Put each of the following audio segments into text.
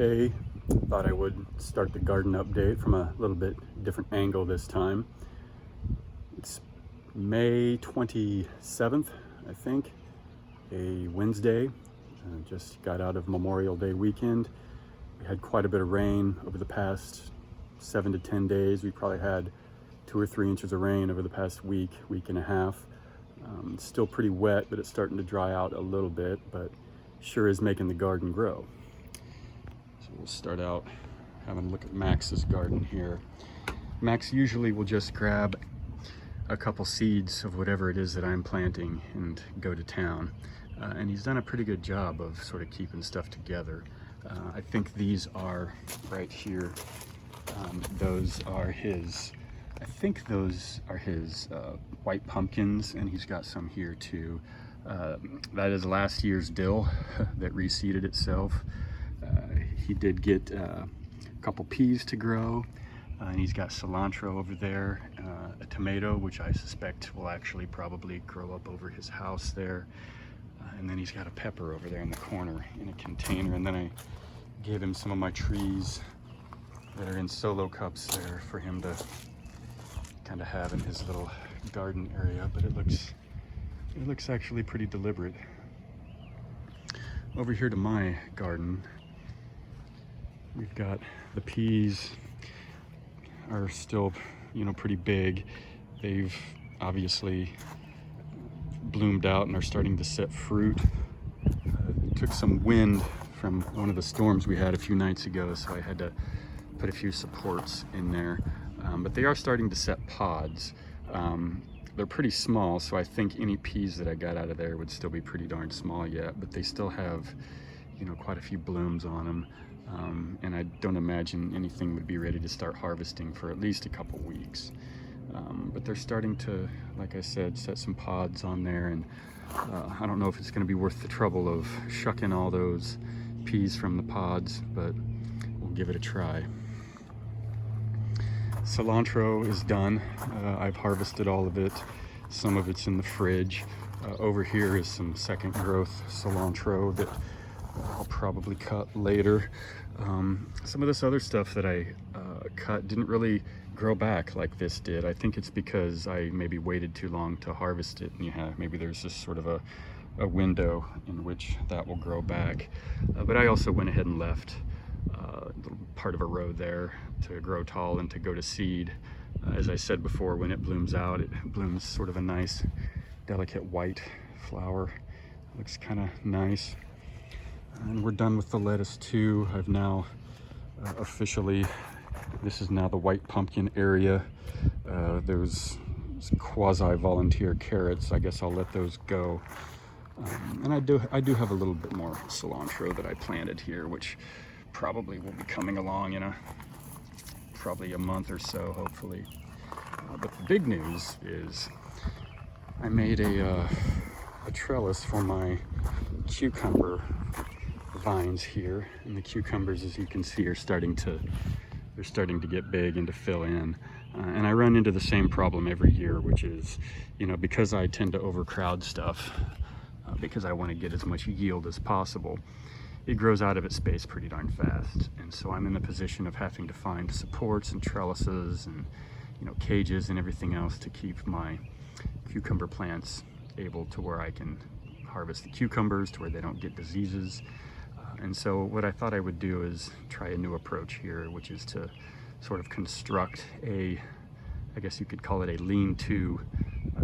Hey, thought I would start the garden update from a little bit different angle this time. It's May 27th, I think, a Wednesday. Just got out of Memorial Day weekend. We had quite a bit of rain over the past 7 to 10 days. We probably had 2 or 3 inches of rain over the past week and a half. It's still pretty wet, but it's starting to dry out a little bit, but sure is making the garden grow. So we'll start out having a look at Max's garden here. Max usually will just grab a couple seeds of whatever it is that I'm planting and go to town. And he's done a pretty good job of sort of keeping stuff together. I think these are right here. Those are his white pumpkins, and he's got some here too. That is last year's dill that reseeded itself. He did get a couple peas to grow, and he's got cilantro over there, a tomato, which I suspect will actually probably grow up over his house there. And then he's got a pepper over there in the corner in a container. And then I gave him some of my trees that are in solo cups there for him to kind of have in his little garden area, but it looks actually pretty deliberate. Over here to my garden, we've got the peas are still, pretty big. They've obviously bloomed out and are starting to set fruit. Took some wind from one of the storms we had a few nights ago, so I had to put a few supports in there. But they are starting to set pods. They're pretty small, so I think any peas that I got out of there would still be pretty darn small yet, but they still have, quite a few blooms on them. And I don't imagine anything would be ready to start harvesting for at least a couple weeks. But they're starting to, like I said, set some pods on there, and I don't know if it's going to be worth the trouble of shucking all those peas from the pods, but we'll give it a try. Cilantro is done. I've harvested all of it. Some of it's in the fridge. Over here is some second growth cilantro that I'll probably cut later. Some of this other stuff that I cut didn't really grow back like this did. I think it's because I maybe waited too long to harvest it, and maybe there's just sort of a window in which that will grow back. But I also went ahead and left part of a row there to grow tall and to go to seed. As I said before, when it blooms out, it blooms sort of a nice delicate white flower. Looks kind of nice. And we're done with the lettuce too. I've now officially, this is now the white pumpkin area. Those quasi-volunteer carrots, I guess I'll let those go. And I do have a little bit more cilantro that I planted here, which probably will be coming along in probably a month or so, hopefully. But the big news is I made a trellis for my cucumber vines here, and the cucumbers, as you can see, are starting to get big and to fill in. And I run into the same problem every year, which is, because I tend to overcrowd stuff, because I want to get as much yield as possible, it grows out of its space pretty darn fast. And so I'm in the position of having to find supports and trellises and cages and everything else to keep my cucumber plants able to where I can harvest the cucumbers to where they don't get diseases. And so what I thought I would do is try a new approach here, which is to sort of construct I guess you could call it a lean-to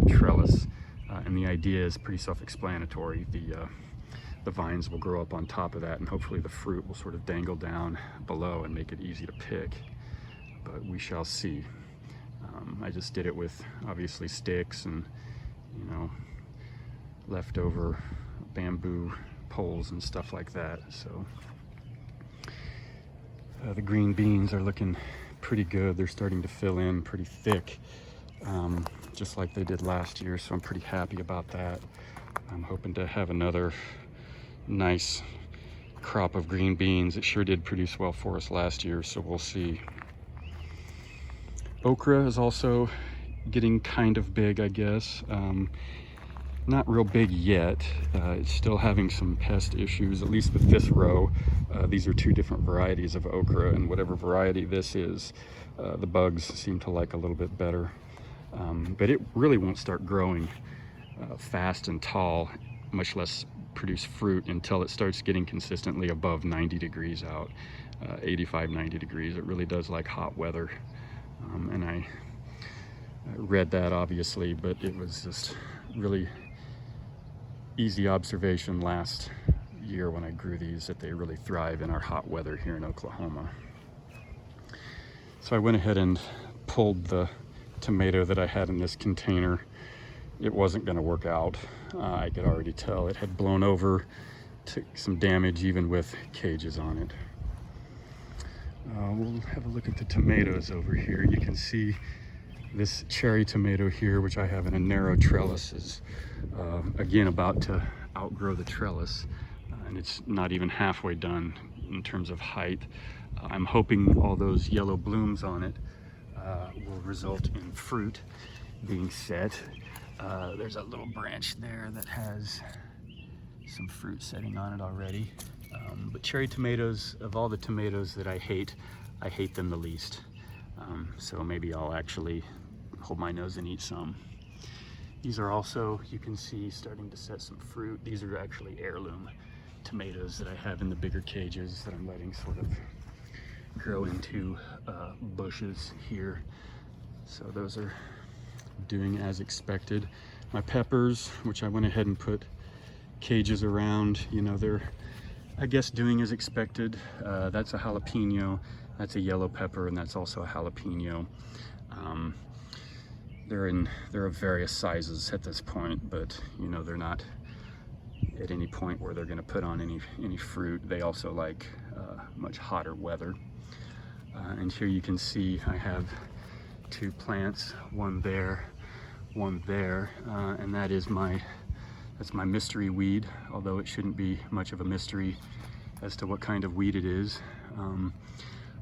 trellis. And the idea is pretty self-explanatory. The vines will grow up on top of that, and hopefully the fruit will sort of dangle down below and make it easy to pick. But we shall see. I just did it with obviously sticks and leftover bamboo poles and stuff like that. So the green beans are looking pretty good. They're starting to fill in pretty thick, just like they did last year, so I'm pretty happy about that. I'm hoping to have another nice crop of green beans. It sure did produce well for us last year, so we'll see. Okra is also getting kind of big, I guess. not real big yet. It's still having some pest issues, at least with this row. These are two different varieties of okra, and whatever variety this is, the bugs seem to like a little bit better. But it really won't start growing fast and tall, much less produce fruit, until it starts getting consistently above 90 degrees out, 85, 90 degrees. It really does like hot weather. And I read that obviously, but it was just really easy observation last year when I grew these, that they really thrive in our hot weather here in Oklahoma. So I went ahead and pulled the tomato that I had in this container. It wasn't going to work out. I could already tell it had blown over, took some damage even with cages on it. We'll have a look at the tomatoes over here. You can see this cherry tomato here, which I have in a narrow trellis, is again about to outgrow the trellis, and it's not even halfway done in terms of height. I'm hoping all those yellow blooms on it will result in fruit being set. There's a little branch there that has some fruit setting on it already. But cherry tomatoes, of all the tomatoes that I hate them the least. So maybe I'll actually hold my nose and eat some. These are also, you can see, starting to set some fruit. These are actually heirloom tomatoes that I have in the bigger cages that I'm letting sort of grow into bushes here. So those are doing as expected. My peppers, which I went ahead and put cages around, you know, they're, I guess, doing as expected. That's a jalapeno, that's a yellow pepper, and that's also a jalapeno. They're of various sizes at this point, but you know, they're not at any point where they're going to put on any fruit. They also like much hotter weather. And here you can see I have two plants, one there, and that's my mystery weed, although it shouldn't be much of a mystery as to what kind of weed it is.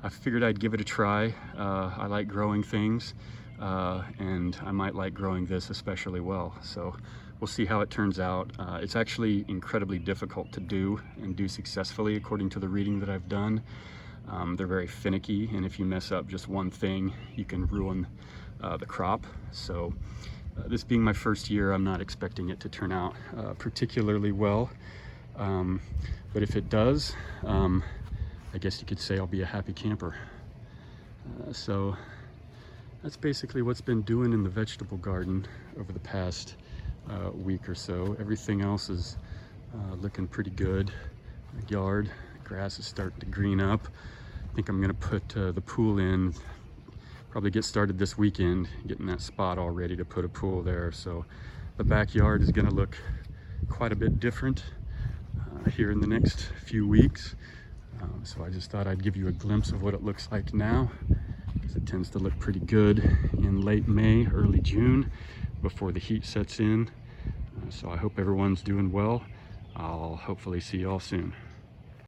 I figured I'd give it a try. I like growing things, and I might like growing this especially well. So we'll see how it turns out. It's actually incredibly difficult to do and do successfully, according to the reading that I've done. They're very finicky, and if you mess up just one thing, you can ruin the crop. So this being my first year, I'm not expecting it to turn out particularly well. But if it does, I guess you could say I'll be a happy camper. So that's basically what's been doing in the vegetable garden over the past week or so. Everything else is looking pretty good. The yard, grass is starting to green up. I think I'm gonna put the pool in, probably get started this weekend, getting that spot all ready to put a pool there. So the backyard is gonna look quite a bit different here in the next few weeks. So I just thought I'd give you a glimpse of what it looks like now, because it tends to look pretty good in late May, early June, before the heat sets in. So I hope everyone's doing well. I'll hopefully see you all soon.